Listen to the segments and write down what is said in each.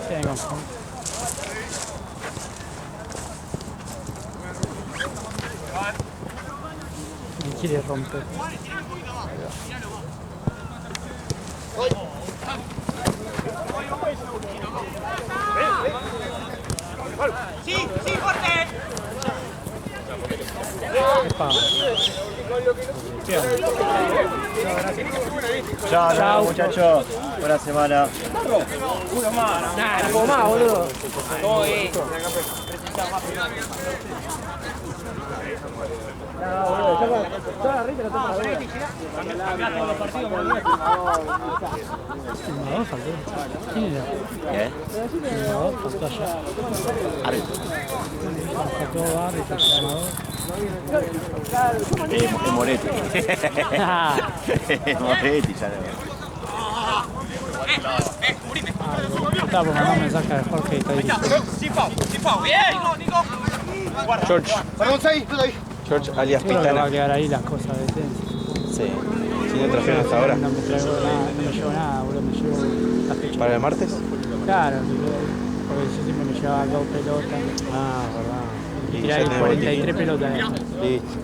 Tengo. Me quiere romper. ¡Sí, sí, fuerte! Epa. Chao, muchachos. Buena semana. Nah, no puedo más, boludo. ¿Quién era? ¿Qué? Faltó allá. Árbitro. Faltó árbitro, Es Moretti. Es Moretti, ya no. Estaba por mandar un mensaje a Jorge y está dirigiendo. ¡Bien! ¡Nico! George. George alias Creo que va a Pitana. quedar ahí las cosas de tenis. Sí. ¿Sí no trajeron hasta ahora? No me traigo nada, no me llevo nada, boludo, me llevo la fecha. ¿Para el martes? Claro, porque yo siempre me llevaba 2 pelotas. Ah, verdad. Y tiraba 43 pelotas. Listo.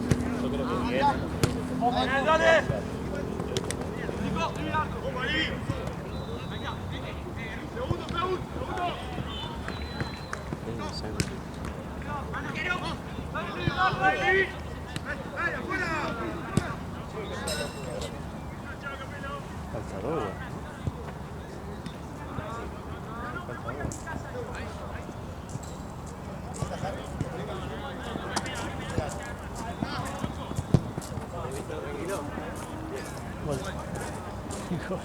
Calzador, güey. Hijo.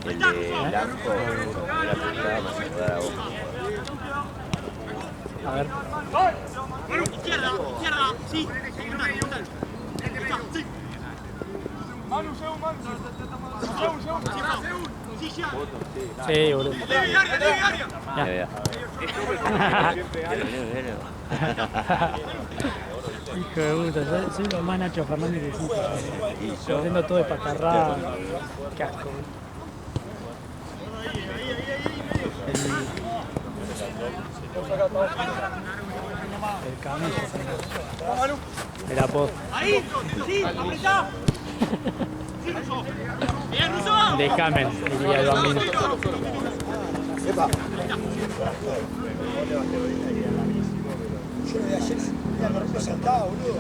El de Blanco, la primera vamos a saludar a vos. A ver. Izquierda, sí. Sí, boludo. Ya. Hijo de puta, soy lo más Nacho Fernández que existe. Y Estoy yo, haciendo todo de patarrada. Qué asco. El camello. El apodo. Ahí, sí, apretá. Bien, Russo. De Camel, diría el bambino.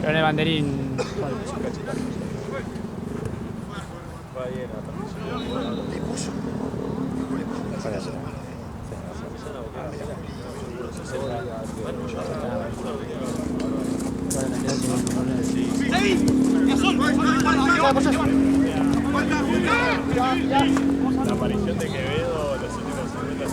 Pero en el banderín. La aparición de Quevedo los últimos 50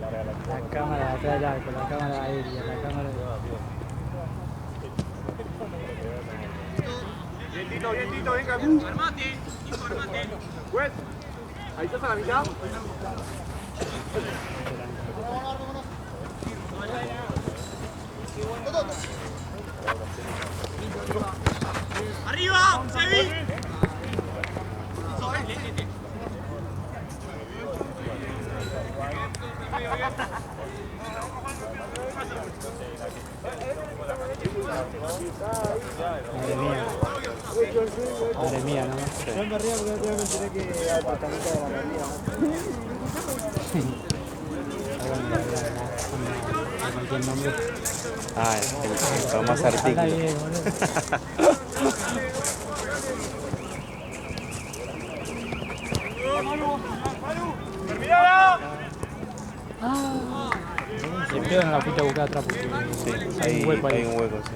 La cámara de atrás del arco, la cámara aérea, la cámara de... Bien, Tito, venga. Armate, Nico, armate. Wes, ahí estás a la mitad. Arriba, Sevi. Madre mía. Madre mía, ¿no? Yo me río porque me enteré que al apartamento de la galería. Cualquier nombre. Ah, el más Está artículo. bien, boludo. ¡Terminada! Le pedo en la pita buscar atrás porque Sí, hay un hueco ahí. hay un hueco, sí.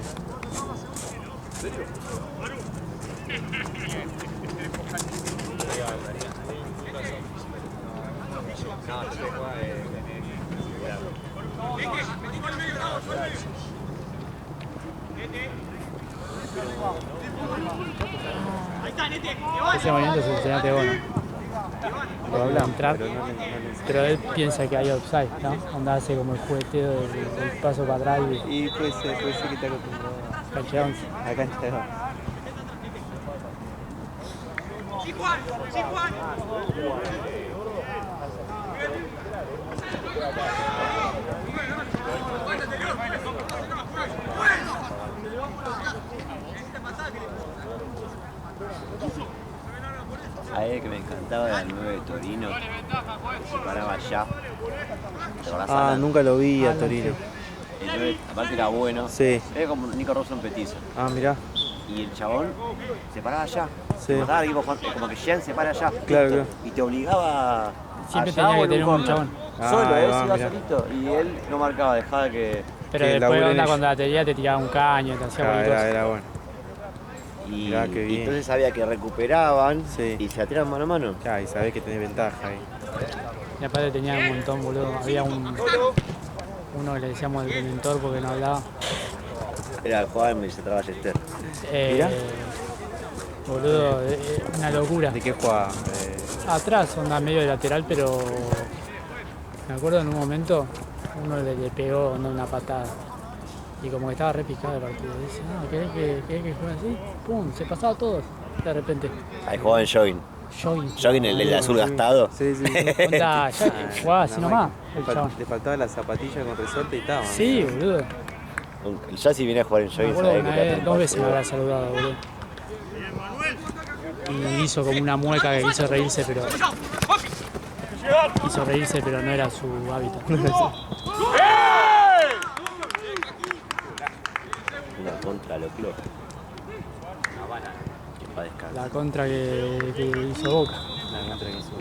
Ese movimiento es el señor Tegona. Lo habla entrar, pero él piensa que hay offside, ¿no? Onda hace como el jugueteo del paso para atrás Y puede ser que está acostumbrado y cancha de 11. a cancha de 11. Sí, Juan. Sí, Juan. A él que me encantaba era el 9 de Torino. Se paraba allá. ¿Te acordás, Ah, Alan? nunca lo vi a Torino. El 9, aparte era bueno. Sí. Era como Nico Rawson petizo. Ah, mirá. Y el chabón se paraba allá. Sí. Mataba al equipo, como que Jean se para allá. Claro, listo. claro. Y te obligaba Siempre allá tenía o que en tener un corner. chabón. Solo, Ah, ahí él va, se iba mirá. solito. Y él no marcaba, dejaba que... Pero Que después laburen onda ellos. cuando la tenía te tiraba un caño, te hacía cualquier cosa. Era bueno. Y, Mirá, qué y bien. entonces sabía que recuperaban Sí. y se la tiraban mano a mano. Claro, y sabés que tenés ventaja ahí. Y aparte tenía un montón, boludo. Había uno que le decíamos el mentor porque no hablaba. Era el jugador y se traba Ballester. Mirá. Boludo, una locura. ¿De qué jugaba? Atrás, onda medio de lateral, pero me acuerdo en un momento uno le pegó onda una patada. Y como que estaba re picado el partido. Dice, no, ¿querés que juegue así? Pum, se pasaba todo de repente. Ahí jugaba en Jogging. Jogging, el azul gastado. Sí, sí. Onda, ya jugaba así nomás, el chabón. Le faltaba la zapatilla con resorte y estaba. Sí, boludo. Ya si viene a jugar en Me Jogging, acuerdo sabés una que vez, 2 veces me habrá saludado, boludo. Y hizo como una mueca que quiso reírse, pero no era su hábitat. una contra lo clo. Que pa' descansar. La contra que hizo Boca. La contra que hizo.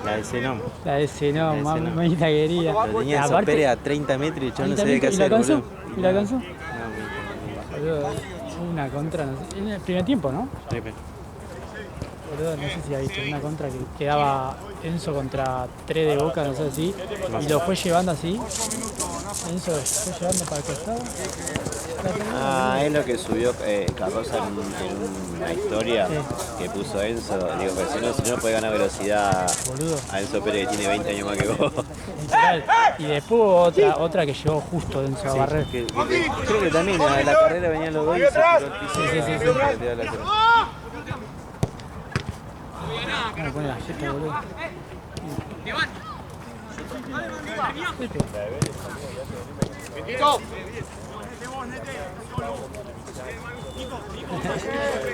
La de Zenón. La de ese no, La de ese no. mamita querida. Lo tenía Aparte, Sopere a 30 metros y el chabón no 30 sabía qué metros, ¿y la hacer, alcanzó? boludo. ¿Y la alcanzó? No, Boludo, una contra, no sé, en el primer tiempo, ¿no? Pepe. Boludo, no sé si ha visto, una contra que quedaba Enzo contra 3 de Boca, no sé así, y lo fue llevando así. Enzo lo fue llevando para el costado. Ah, es lo que subió Carroza en una historia que puso Enzo. Digo, que si no puede ganar velocidad Boludo. a Enzo Pérez que tiene 20 años más que vos. Literal. Y después hubo otra que llegó justo Enzo a barrer. Creo que también a la carrera venían los dos y se tiró al piso. Sí. Para tirar la pelota. ¿Cómo pone la jeta, boludo?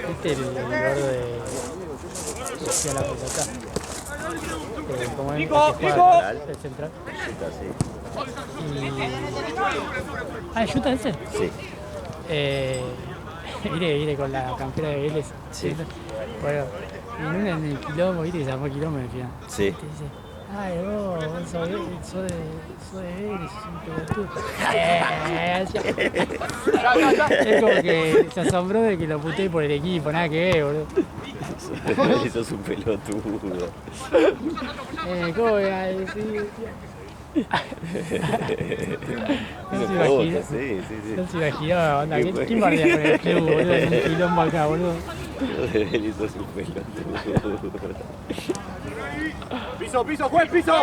¿Viste el gordo de que hacía la pelota? Como es el que juega el central. Ah, ¿el Yuta ese? Sí. Iré con la campera de Vélez. Sí. Bueno, en el quilombo, viste que se llamó quilombo en el final. Sí. Te dice, ay, vos sos de Vélez, sos un pelotudo. Es como que se asombró de que lo puté por el equipo, nada que ver, boludo. Eso es un pelotudo. ¿Cómo voy a decir? No se imaginó. Sí. No se imaginó, onda. ¿Quién bardea con el club, boludo? Es un quilombo acá, boludo. Eso es un pelotudo. Piso, juez, piso.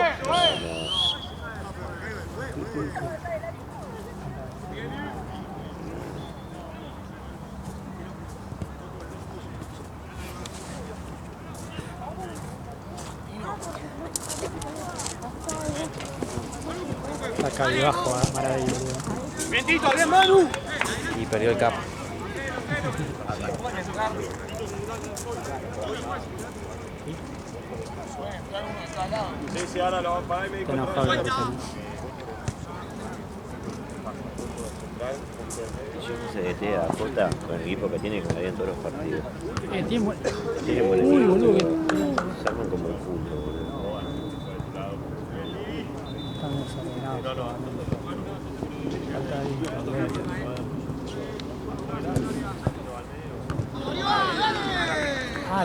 Está acá debajo, maravilla, boludo. Bien, Tito, bien, Manu. Y perdió el capo. Sí, ahora lo van a parar y me Está dijo. enojado el capitán. Yo puse de T a Jota con el equipo que tiene que ganar en todos los partidos. Tiene buen... Tienen buen Uy, equipo. boludo, Se arman como el culo, boludo. están desordenados. Falta ahí.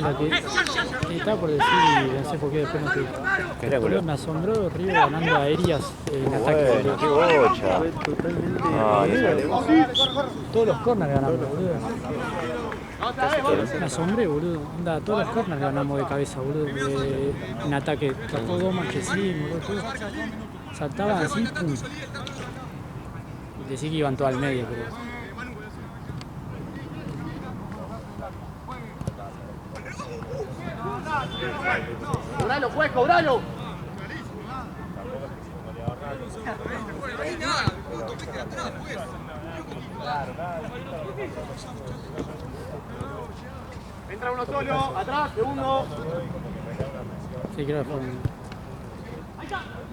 lo que estaba por decir y no sé por qué después no te dije. Boludo, me asombró River ganando aéreas en ataque. Bueno, qué bocha. Todos los corners ganamos, boludo. Me asombré, boludo. Onda, todos los corners ganamos de cabeza, boludo. En ataque. Tocó dos Marchesín, boludo. Todo. Saltaban así, pum. Y decí que iban todos al medio, pero. ¡Cobralo, juez, cobralo! Entra uno solo, atrás, segundo. Sí, creo que fue un.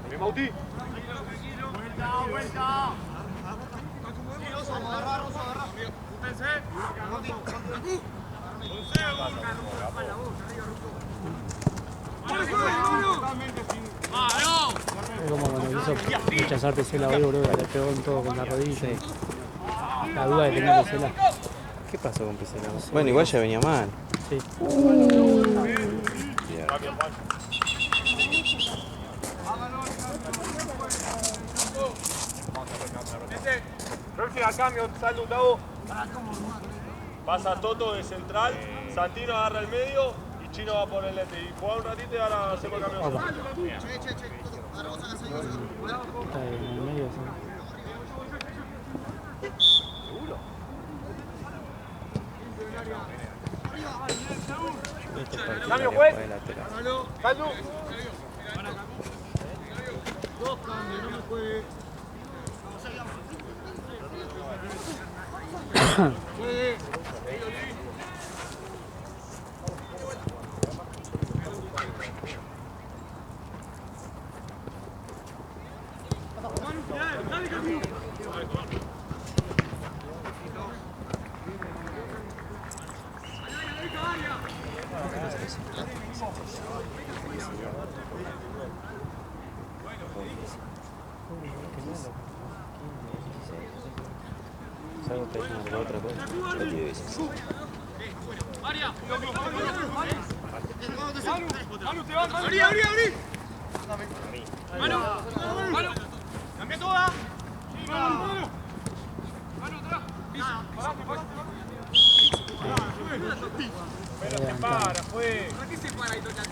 ¡Bien, Bauti! ¡Vuelta! Es como cuando quiso rechazar Pesela hoy, boludo, le pegó en todo con la rodilla. La duda de tener Pesela. ¿Qué pasó con Pesela? No sé, Bueno, igual ya venía mal. Sí. Roxy a cambio, sale Gustavo. Pasa Toto de central, Santino agarra el medio y Chino va por el lente. Y juega un ratito y ahora hacemos el cambio. Opa. Está en el medio, sí. Cambio, juez. Caldo. Dos cambios, no me juegue. ¿Sabes que hay una otra cosa? ¡Abrí! ¡Mano! ¡Cambia toda! ¡Mano atrás! Pero se para, juez. ¿Para qué se para y toca?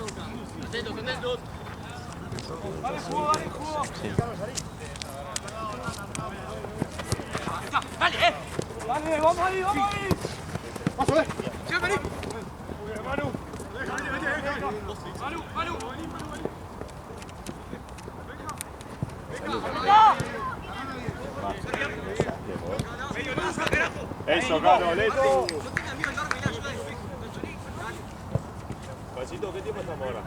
Atentos. Dale, juego. Sí. ¡Dale, Dale, vamos ahí. Paso, ¡Sí, vení! Manu. ¡Manu! Eso, Carlos, Leti. No tengas miedo, Largo, mirá, ayuda. Juancito, ¿qué tiempo estamos ahora?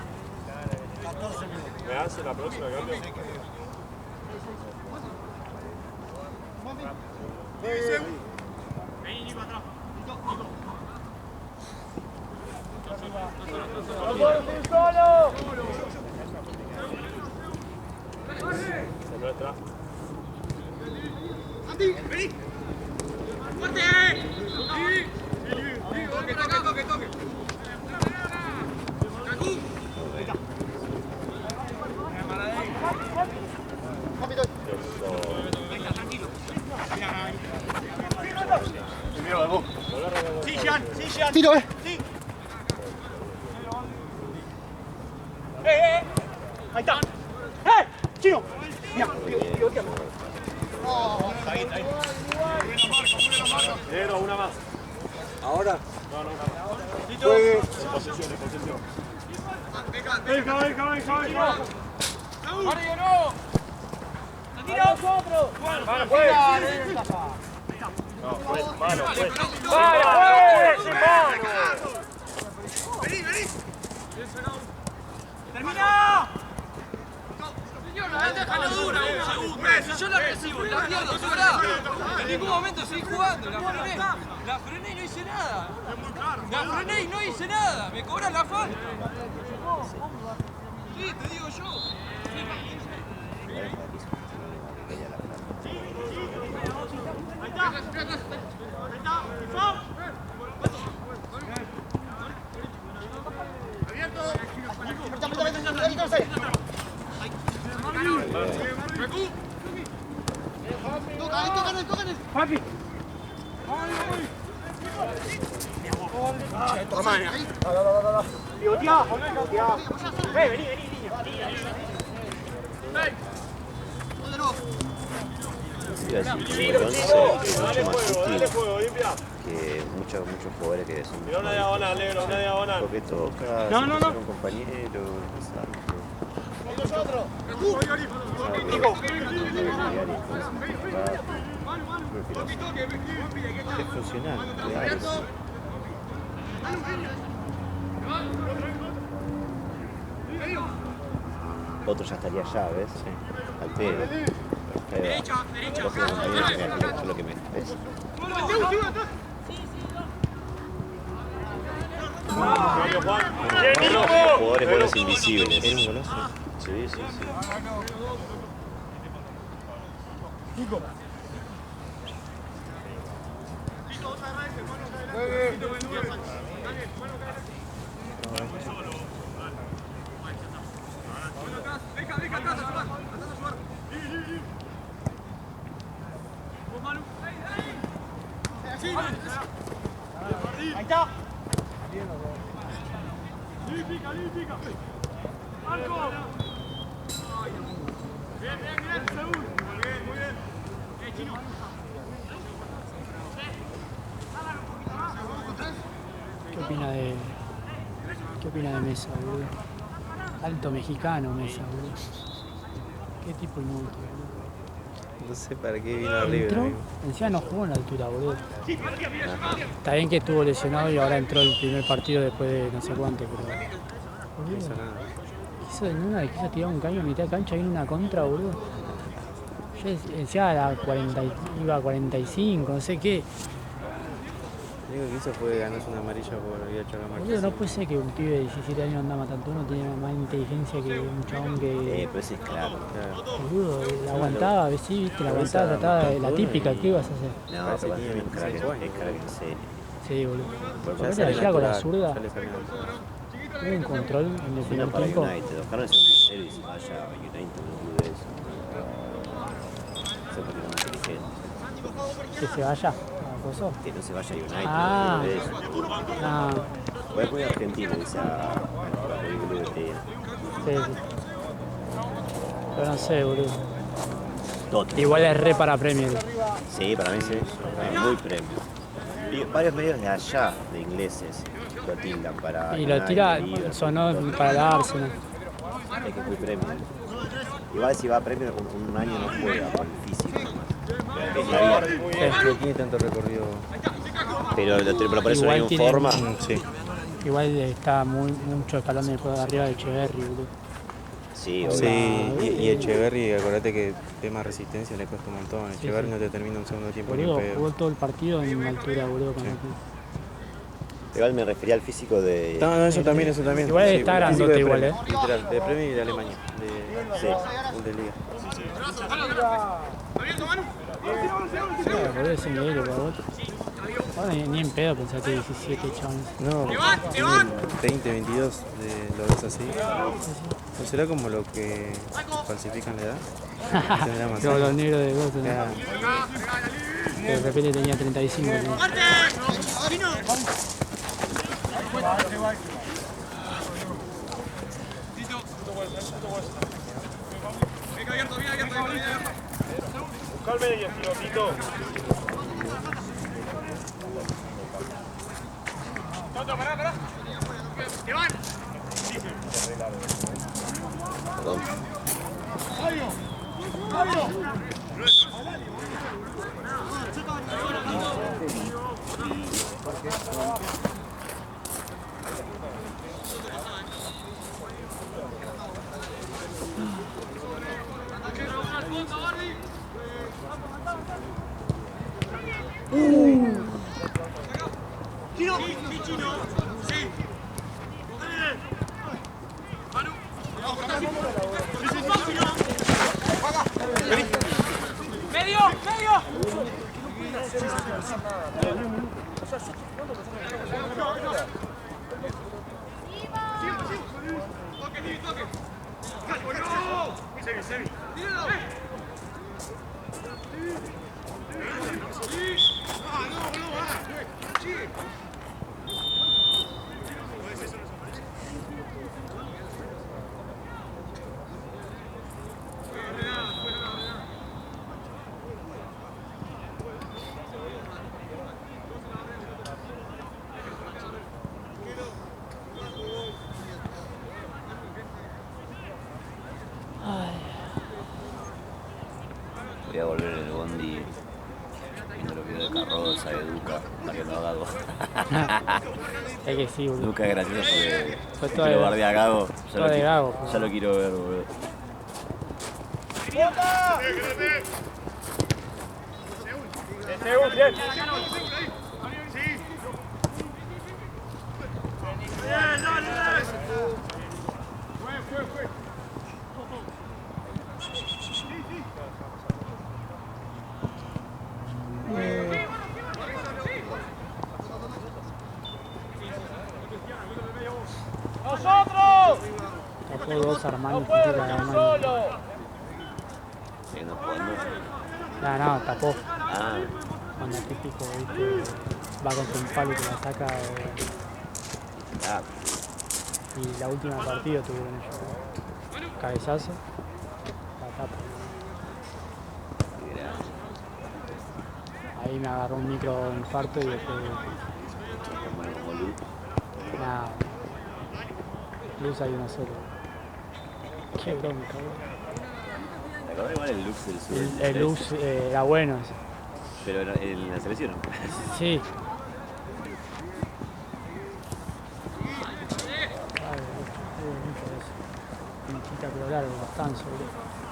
14 minutos. ¿Me hace la próxima cambio? Vení, Nico, atrás. Se nuestra. ¡Andy! ¡Vení! ¡Fuerte! ¡Toque! ¡Cangú! Venga, tranquilo. Sí, Jean. Tiro, Sí. Ahí está. Chino. Mira, Negro, una más. Ahora. No, una más. Juegue. Posesión. Venga. Venga. ¡Mario, no! ¡Se tira otro! Mano, juez. No, juez, mano, juez. ¡Vaya, juez! ¡Vení! ¡Termina! Señor, la deja no dura un segundo. Si yo la recibo, la pierdo, sobrá. En ningún momento seguí jugando, la frené y no hice nada. Me cobran la falta. Sí, te digo yo. Papi. Mira, sí, el 11 es mucho más útil que muchos jugadores que son Mira una diagonal, negro, una diagonal. porque toca No, no, no. un compañero, Es funcional. claro, sí. Otro ya estaría allá, ¿ves? Sí. Al pedo. Derecha. Lo que me ves. Jugadores buenos invisibles. Era un golazo. Sí, sí, sí. Ahí está. ¿Qué opina de Mesa, boludo? Alto mexicano Mesa, boludo. Qué tipo inútil, boludo. No sé para qué vino arriba. Entró, Amigo. encima no jugó en la altura, boludo. Está bien que estuvo lesionado y ahora entró el primer partido después de no sé cuánto, pero... No hizo nada. Quiso tirar un caño a mitad de cancha y vino una contra, boludo. Yo decía iba a 45, no sé qué. Lo único que hizo fue ganarse una amarilla por ir a chocar a Boludo, no puede ser que un pibe de 17 años anda matando uno, tiene más inteligencia que un chabón que... Pero ese es claro. Boludo, la aguantaba, sí, viste, la aguantaba, trataba de la típica, ¿qué ibas a hacer? No, pero es un crack en serio. Sí, boludo. Por Porque sale le llega con la natural, zurda, ya le sale natural. hubo un control en el Una primer para tiempo. United. Ojalá no sea un visero y se vaya a United, no dude eso. Eso porque no es inteligente. Que se vaya, acoso. Que no se vaya a United, Ah. no dude eso. Ah, Voy a poner argentino, dice a Rodrigo de sí, sí. Pero no sé, boludo. Total. Igual es re para Premier. Sí, para mí sí. Muy premio. Y varios medios de allá, de ingleses, lo tildan para... Y lo United, tira, Liverpool, sonó todo. para la Arsenal. Es que es muy premio. Igual si va a premio un año no juega por el físico nomás. Es la vida. No tiene tanto recorrido. Pero por eso Igual no hay tiene- un forma. Sí. Igual está mucho escalón de arriba de Echeverri, boludo. Sí, obvio. Sí, y Echeverri, acordate que tema resistencia le cuesta un montón. Echeverri sí. no te termina un segundo tiempo ni Boludo, en jugó pedo. todo el partido en altura, boludo. Con Sí. el- Igual me refería al físico de... No, eso también, eso también. Igual está el físico grandote de igual, Premier, literal, de Premier y de Alemania. Sí. Bundesliga. Sí, boludo, es increíble, boludo. Ahora ni en pedo pensaste 17 chavales. No, tiene 20, 22, lo ves así. ¿No será como lo que falsifican la edad? Tendrá más Como los años. negros de Goto, ¿no? Claro. Que de repente tenía 35. ¿no? Busca el medio, Tito. Perdón. voy a volver en el bondi viendo los videos de Carroza, de Duca, para que lo haga Gago. Es que sí, boludo. Duca es gracioso porque Fue si todo lo de- bardea a Gago, todo de Gago, ya lo quiero ver, boludo. Bien. ¡Nosotros! Tapó dos Armani ¡No puede pintura de luchar Armani. solo! Siguiendo jugando. No, tapó. Ah, Cuando el típico, viste, va contra un palo y te la saca. ah, Y la última partida tuvieron ellos. Cabezazo. La tapa. qué grande. Ahí me agarró un micro infarto y después. Bueno, como Lu. Nada. Luz hay uno solo. Qué bronca, boludo. ¿Te acordás igual el Lux del Sur? El Luz era bueno ese. Pero en la selección. Sí. Ay, mucho de eso. Pinchita pero largo, bastante sobre.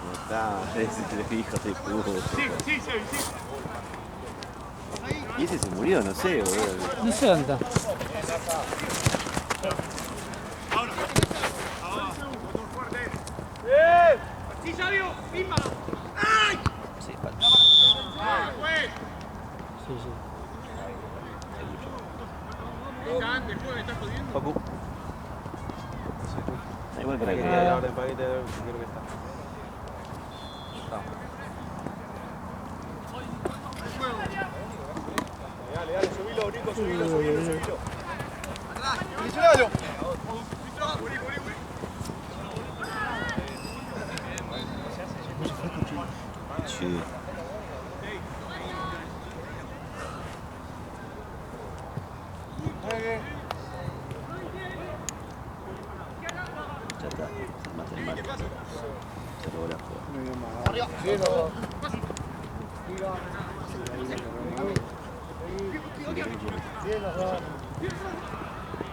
No está, ese hijo de puta. Y ese se murió, no sé, boludo. No sé dónde está. ¡Bien! ¡Sí, Sabio! ¡Pímbalo! Sí, falta. Sí, sí. Facu. Da igual que la Paquete, que la orden paquete, creo que está. Dale, subilo, Nico, subilo. Sí. Ya está, armaste el mal. Se robó la jugada.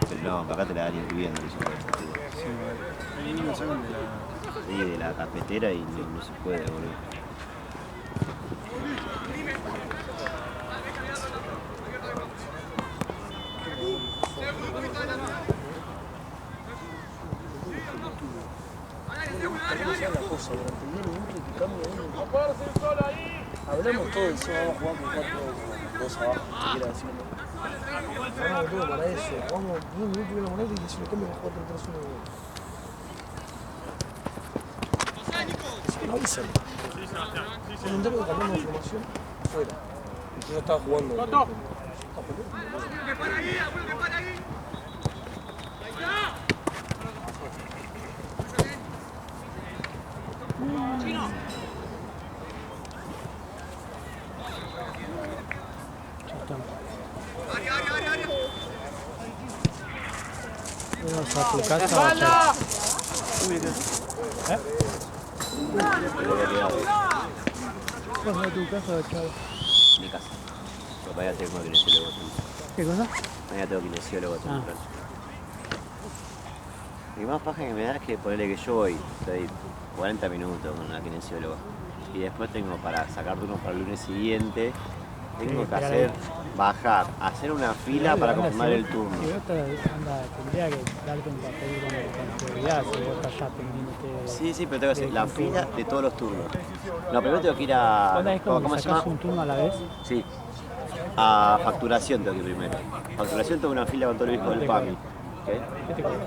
Pero no, acá te la dan incluyendo. Sí, de la cafetera y no se puede, boludo. ¡No puedo ser solo ahí! Hablamos todo y decimos vamos a jugar con 4-2 abajo, que quiera decirlo. Vamos todo para eso, vamos 10 minutos de la moneda y si lo cambio a 4-3-1. No avisan. El entero que cambiamos de formación, fuera. Yo estaba jugando. Ya está. ¿Vamos a tu casa o a Chau? ¿Eh? ¿Vas a tu casa o a Chau? Mi casa. Porque mañana tengo kinesiólogo temprano. ¿Qué cosa? Mañana tengo kinesiólogo temprano. Y más paja que me da es que ponerle que yo voy, estoy 40 minutos con una kinesióloga. Y después tengo para sacar turnos para el lunes siguiente, tengo que hacer, bajar, hacer una fila para confirmar el turno. Si vos tendría que darte un papel con seguridad si vos estás ya pendiente. Sí, pero tengo que hacer la fila de todos los turnos. No, primero tengo que ir a... ¿Vos es como ¿Cómo que se llama? sacás un turno a la vez? Sí. A facturación tengo que ir primero. Facturación tengo una fila con todo el hijo del PAMI. ¿Qué? ¿Qué te cobra?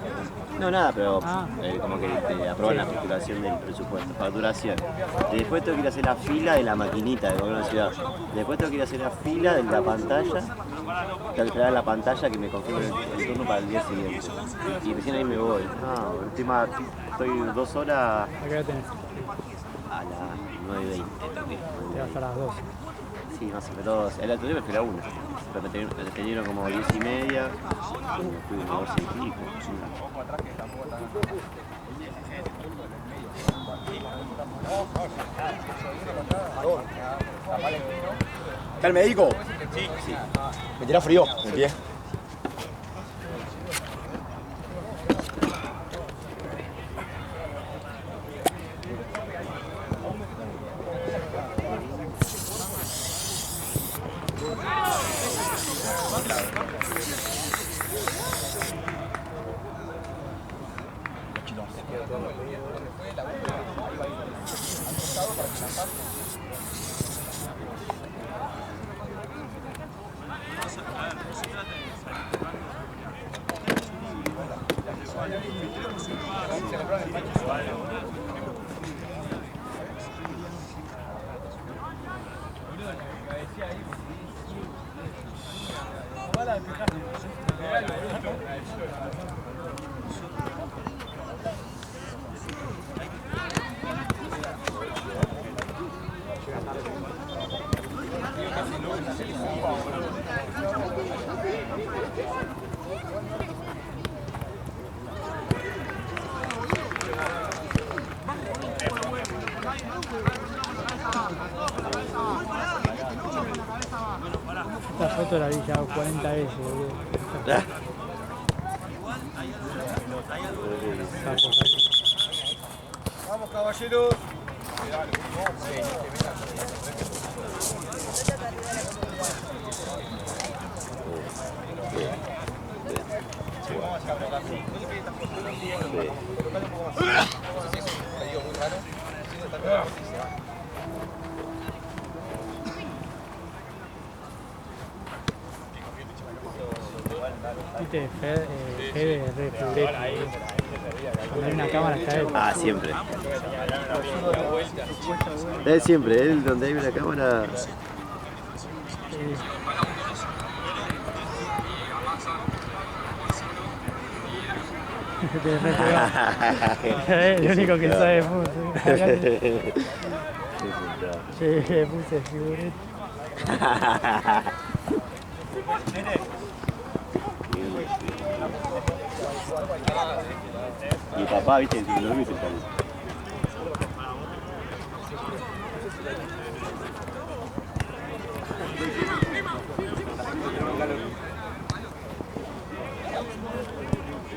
No, nada, pero Ah. como que te aprueban la facturación del presupuesto. Facturación. Y después tengo que ir a hacer la fila de la maquinita de gobierno de ciudad. Después tengo que ir a hacer la fila de la pantalla. Tengo que esperar la pantalla que me confirme el turno para el día siguiente. Y recién ahí me voy. No, encima estoy 2 horas ¿A qué hora tenés? a las 9:20. Te vas a las 12. Sí, más o menos. El otro día me fui a la 1. Pero me detuvieron como 10:30. Y me fui a 12 y pico. ¿Está el médico? Sí. Me tira frío, me pie. Esta foto la vi ya 40 veces, boludo. Vamos, caballeros. Viste, Fede es re figurete. Cuando hay una cámara está él. Ah, siempre. Él siempre, él donde hay una cámara. Te re pegado. El único que sabe fútbol. Che, puse figurete. Mi papá, viste, no viste el país.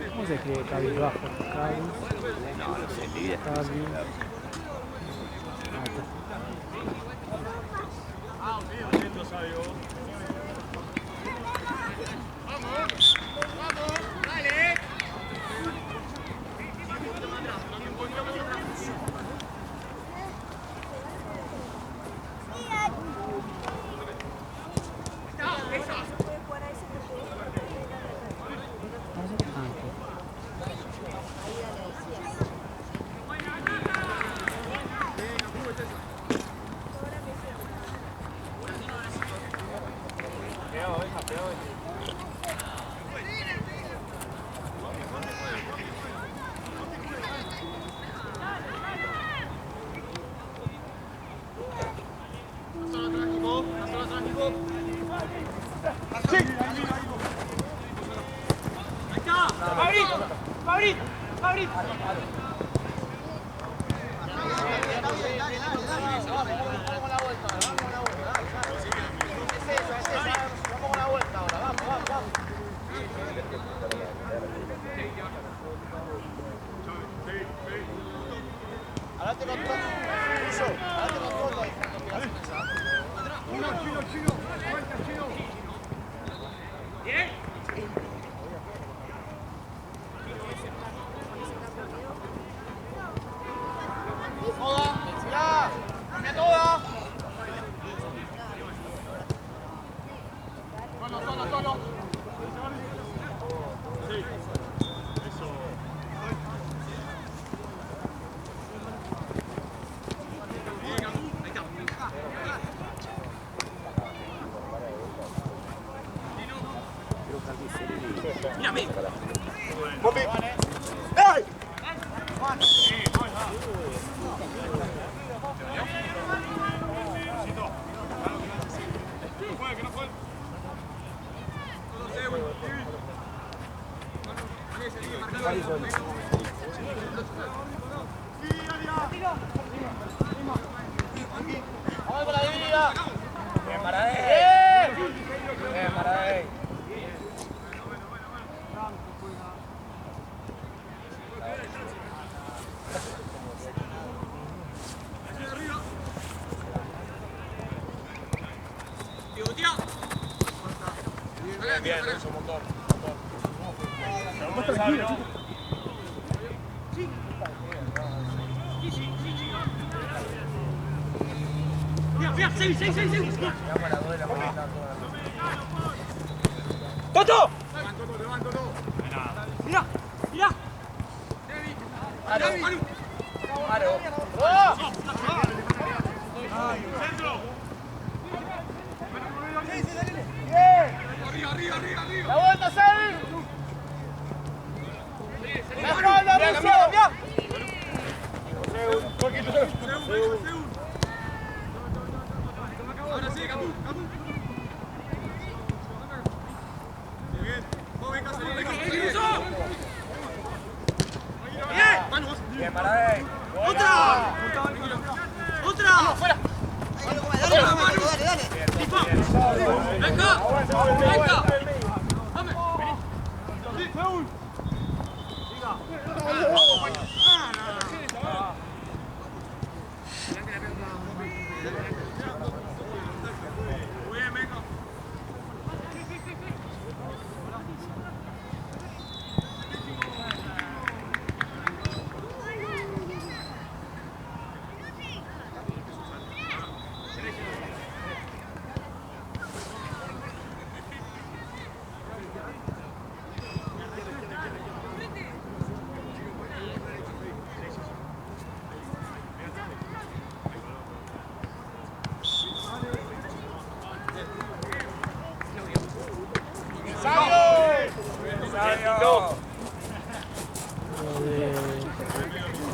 ¿Cómo se escribe cabizbajo? No, no sé, mi vida. Rápido. Bien, eso, un montón. Segundo ensayo. ¡Toto! ¡La vuelta, Sebi! ¡La espalda, Russo! Ahora sí, Capu. Bien, para él. ¡Otra! ¡Fuera! ¡Venga! ¡Dame!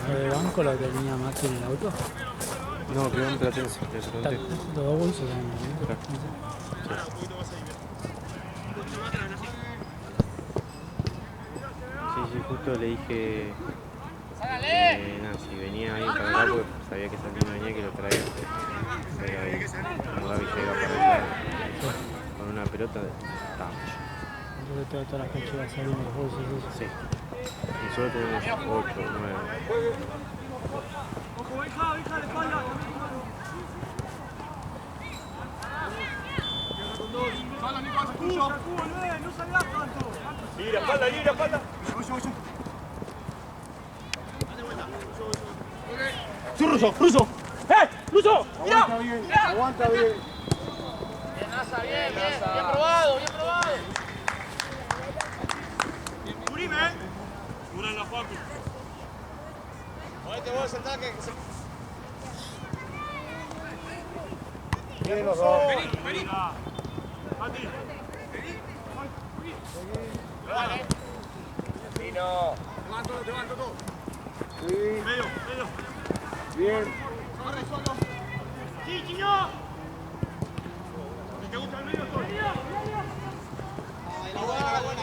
¿Lo de banco lo tenía Maxi en el auto? No, quedó en Platense, le pregunté. Los dos bolsos también. Sí, justo le dije nada, si venía alguien para acá, porque sabía que Santino venía que lo traía. Pero ahí, como Gaby llega para allá con una pelota, estábamos. Entonces todas las cachugas salen de los bolsos. Eso. Sí. Y solo tenemos 8 o 9. Gira, espalda. ¡Sí, Russo! ¡Eh! ¡Russo! ¡Mira! Aguanta bien. Bien probado. Urime. Ura en la Juanpi. Ahí te voy a sentar que se... Bien los dos. Vení. Mati. Dale. Vino. Levanto todo. Sí. Medio. Bien. Sí, Chiño. Si te gusta el medio, estoy.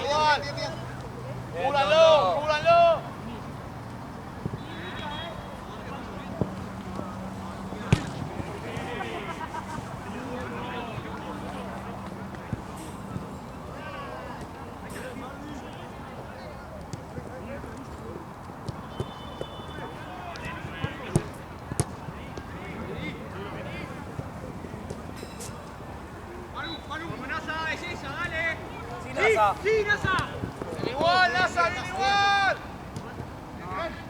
Igual. Cúbralo. ¡Sí, Nasa! ¡Igual, Nasa! ¡Igual!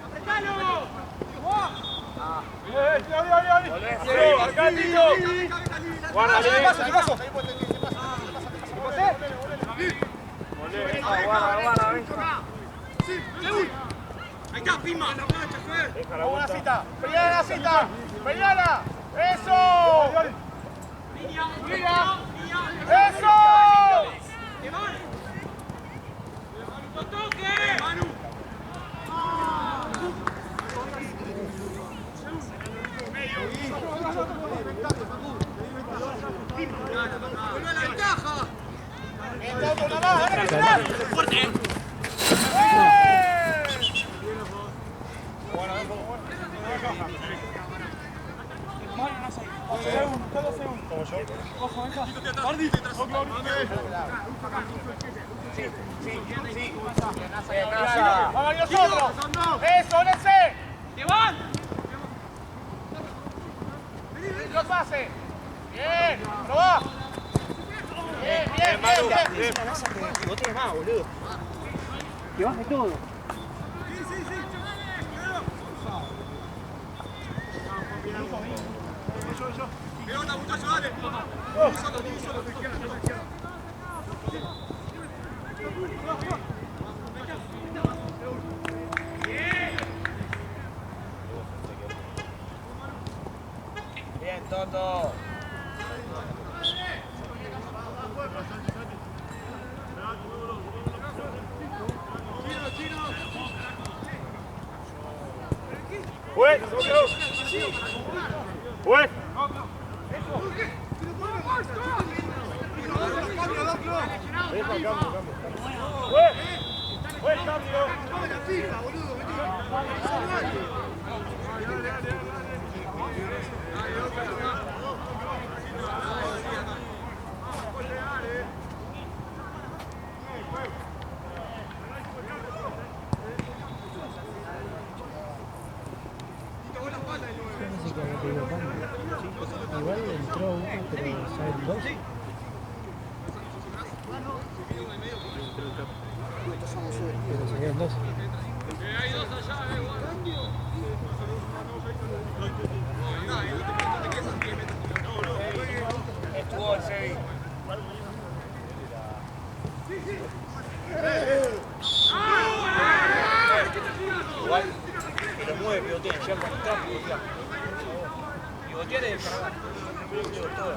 ¡Apretalo! ¡Bien! ¡Acá, tío! ¡Guarda, ¿qué pasó? Guarda, ven. ¡Ahí está, Pima! ¡Vamos a la cita! ¡Peleala! ¡Eso! ¡Línea! ¡Eso! ¡No toque! ¡Manu! ¡Vuelve a la ventaja! ¡Fuerte! ¡Vamos nosotros! ¡Eso, Nese! ¡Te van! ¡Los pases! ¡Bien! ¡Probá! Decime a NASA que no tiene más, boludo. Que baje todo. ¿Qué onda, muchachos? Dale. Bien, Toto. Juez, juez. Juez, cambio. Igual entró uno, pero salen dos. Pero salieron dos. Hay dos allá, Estuvo el Sevi. Igual que lo mueve Pivotier, ya con el trapo Pivotier. Pivotier es descargar. Todo.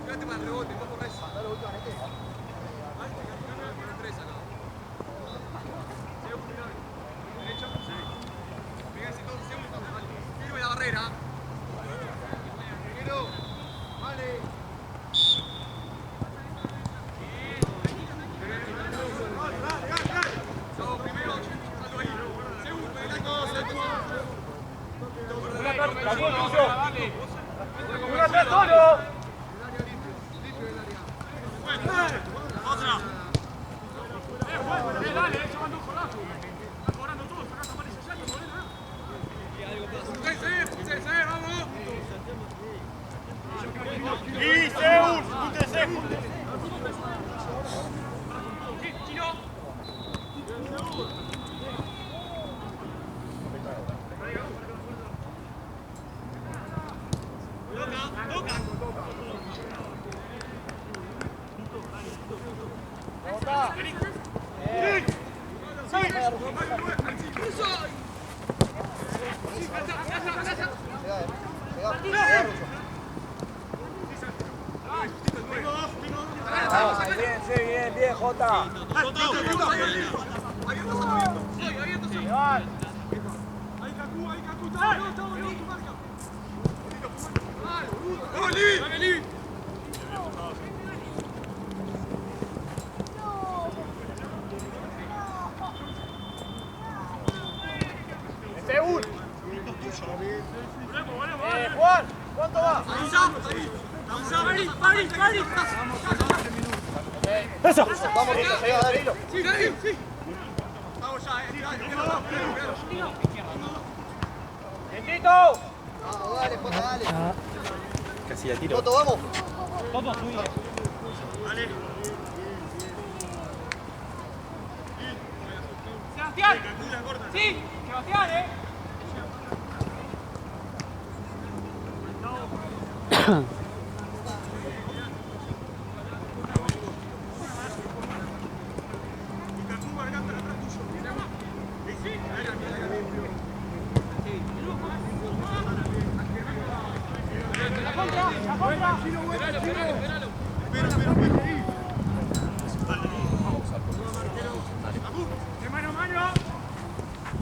Quédate para el rebote, vos corres. Firme la barrera. Vale. Primero, salgo ahí. Segundo, ¡Una atrás solo! Otra. Dale, llevando un jolazo. Está cobrando todo, sacás amarillo ya, se vamos. ¡Y Seúl! ¡Júntense! Chino. Bien, Jota. Seúl. Juan, ¿cuánto va? ¡Eso! Vamos, Rito, se va, dale. Sí. Vamos ya, ¡Lentito! Vamos, dale, Jota, dale. Casi la tiro. Toto, vamos. Sebastián. Sí, Sebastián,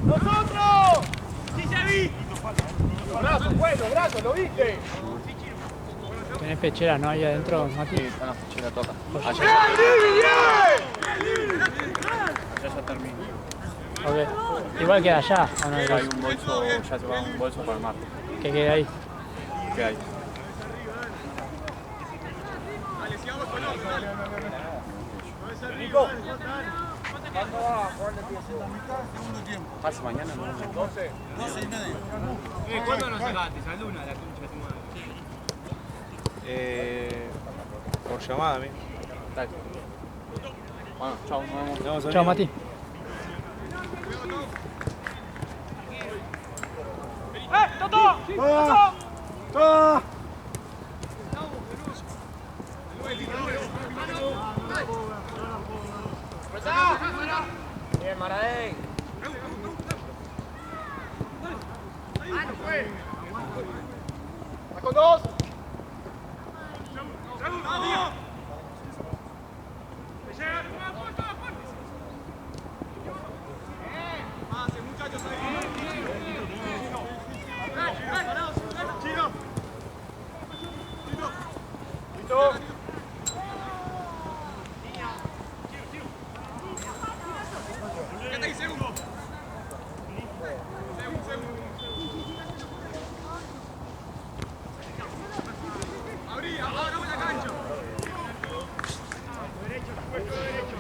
¡Nosotros! Sí, se vi. Brazo, ¿lo viste? ¿Tenés pechera, no? Ahí adentro, Mati. Sí, no, China toca. Allá ya termina. Ok. Igual queda allá, ¿o no? Hay un bolso, ya se va un bolso para el mar. Que quede ahí. ¿Qué hay? Nico. Pasa mañana, ¿no? 12. ¿Cuándo nos sacaste? Esa luna, la concha de tu madre. Por llamada, amigo. Dale. Bueno, chao, nos vemos. Chao, Mati. Bien, Maradei. ¡Va con 2!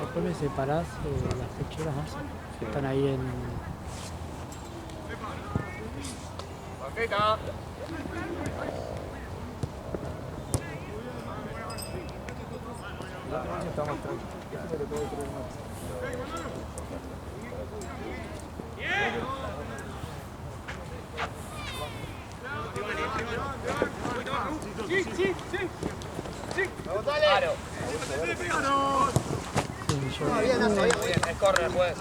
Después le separás las fechuras, ¿no? Que están ahí en... Paqueta. Es córner, juez.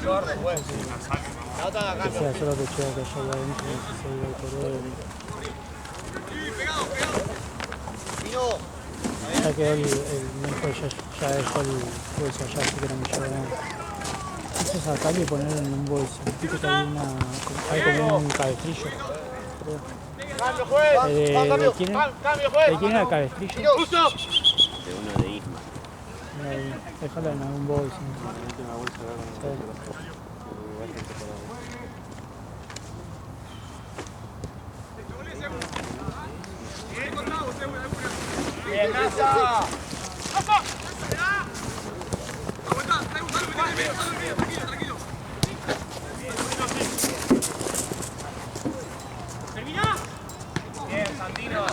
Córner, juez. O sea, solo que llega que allá adentro, no sé si hay autoreo. Ya quedó mi hijo ya dejó el bolso allá, así que no me lleva nada. Eso es sacarlo y ponerlo en un bolso. Viste que hay como un cabestrillo. Cambio, juez. ¿De quién es? Cambio, juez. ¿De quién era el cabestrillo? De uno de Isma. Ahí, déjalo en algún bolso. Bien, Nasa. Bien, Santino.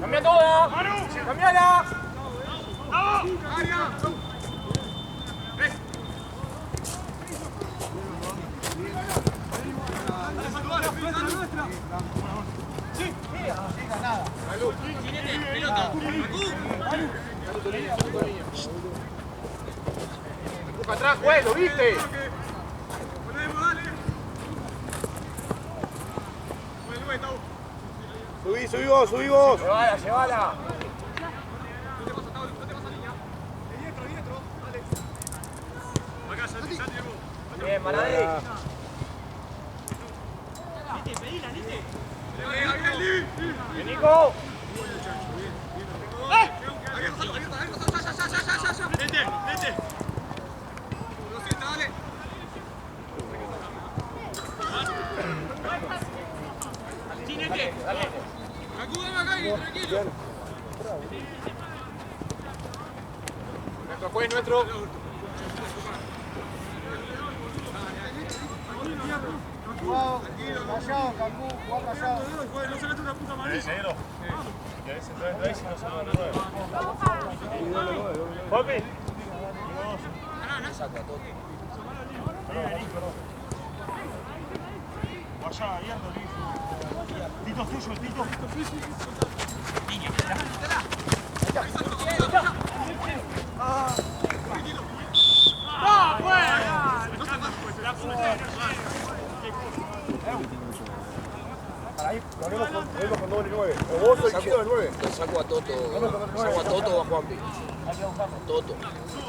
Cambia toda. Cambiala. Busca atrás, juez, ¿lo viste? Subí vos. Llévala. Bien, Maradei. Bien, Nico. Nuestro juez, nuestro. Callado, Cancún, jugá callado. No se mete una puta amarilla. Negro. ¿Querés entrar ahí si no se lo renueva? Papi. Vaya, abierto, Tito es tuyo, Tito. ¡Ah, pues! No se pasa, pues, será puta. ahí ponemos con doble 9. O vos sos el chino del 9. Lo saco a Toto. ¿Saco a Toto o a Juanpi? Toto.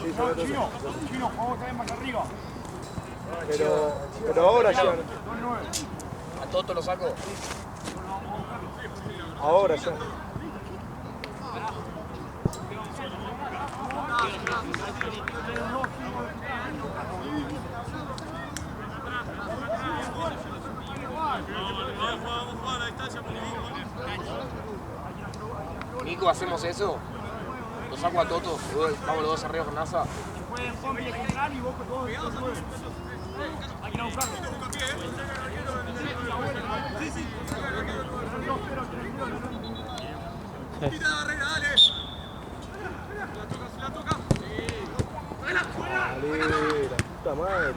Sí, sobre todo. Chino, jugamos también más arriba. Pero ahora ya. ¿A Toto lo saco? Ahora ya. Nico, ¿hacemos eso? ¿Lo saco a Toto? ¿Vamos los dos arriba con NASA? Puta madre.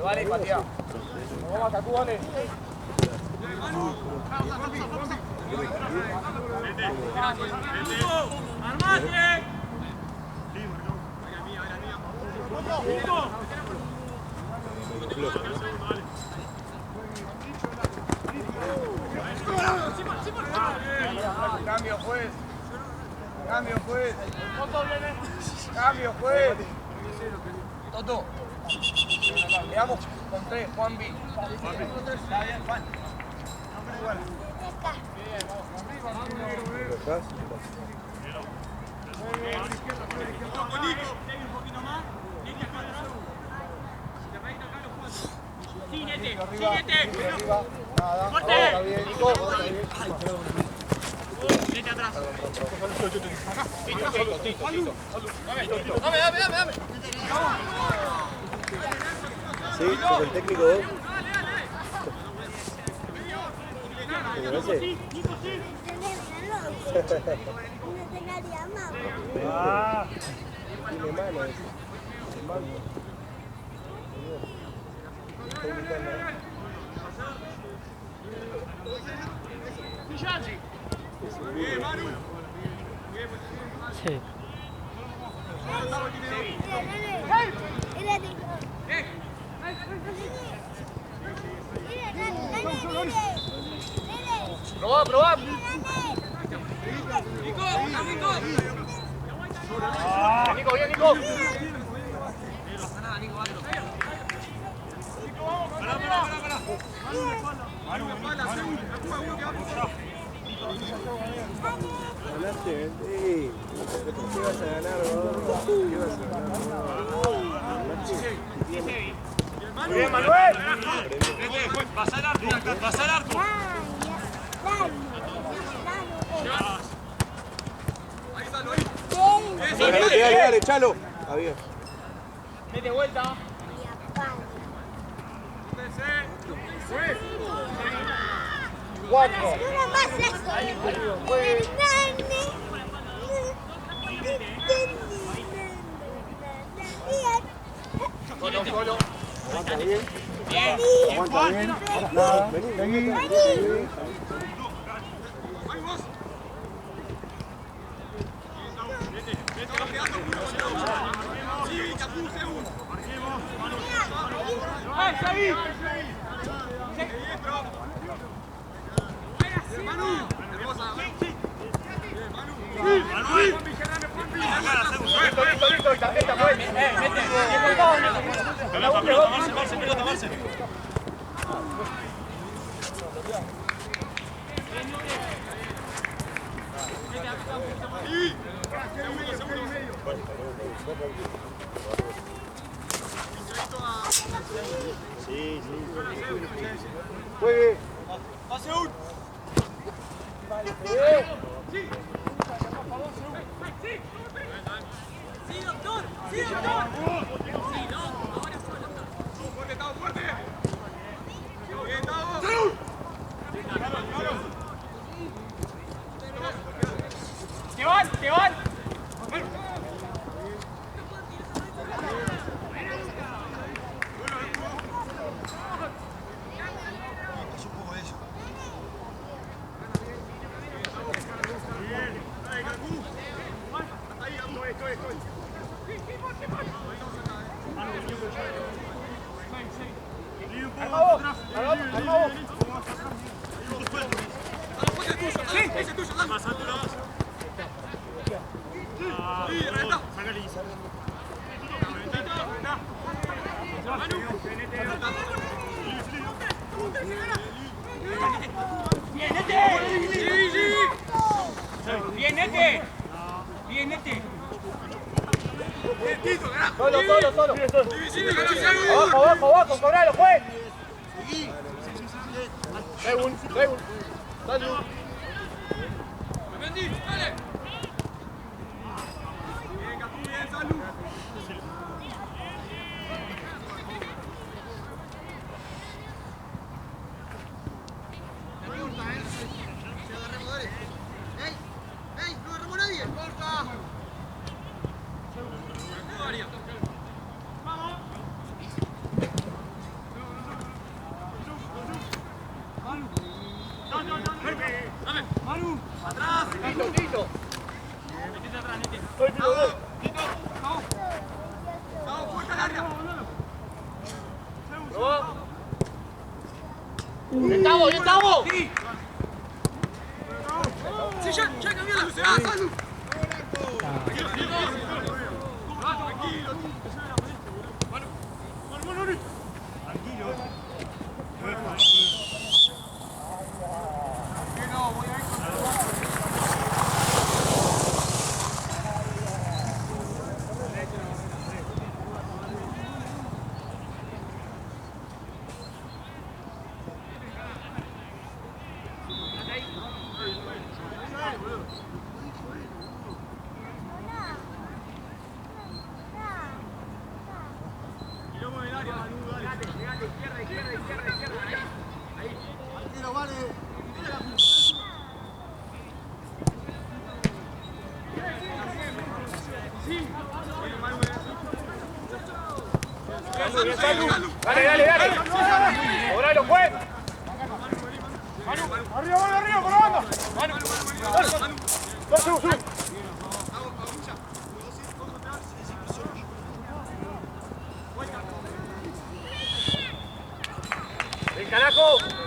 Vale, patea. Vamos a Cacú, vale. Cambio, juez. Cambio, juez. Cambio, juez. Toto. Veamos con 3, Juanpi. Está bien, Juan. Dame. Sí, sobre el técnico 2. ¿Te parece? Ah, tiene mano ese. Sí. Probá. Nico, bien, Nico. Ganaste, sí. ¿Qué vas a ganar, vos? ¿Qué vas a ganar? Muy bien, Manuel. Pasa el arco. Dale, Chalo. Está bien. Mete vuelta. Cuatro. Solo. Aguanta bien. Bien. Aguanta bien. Nada. Vení. Listo. Tarjeta, pues. Mete. Pelota, Marce. Sí. Juegue. Pase un. Sí, doctor. Fuerte. ¡Que van! Bien. Solo. Abajo, cobralo, juez. Legun. Salud. ¡Estamos! Sí, ya cambió la velocidad, Salud. Dale. Cobralo, juez. Arriba, por la banda. Sube. ¡El carajo!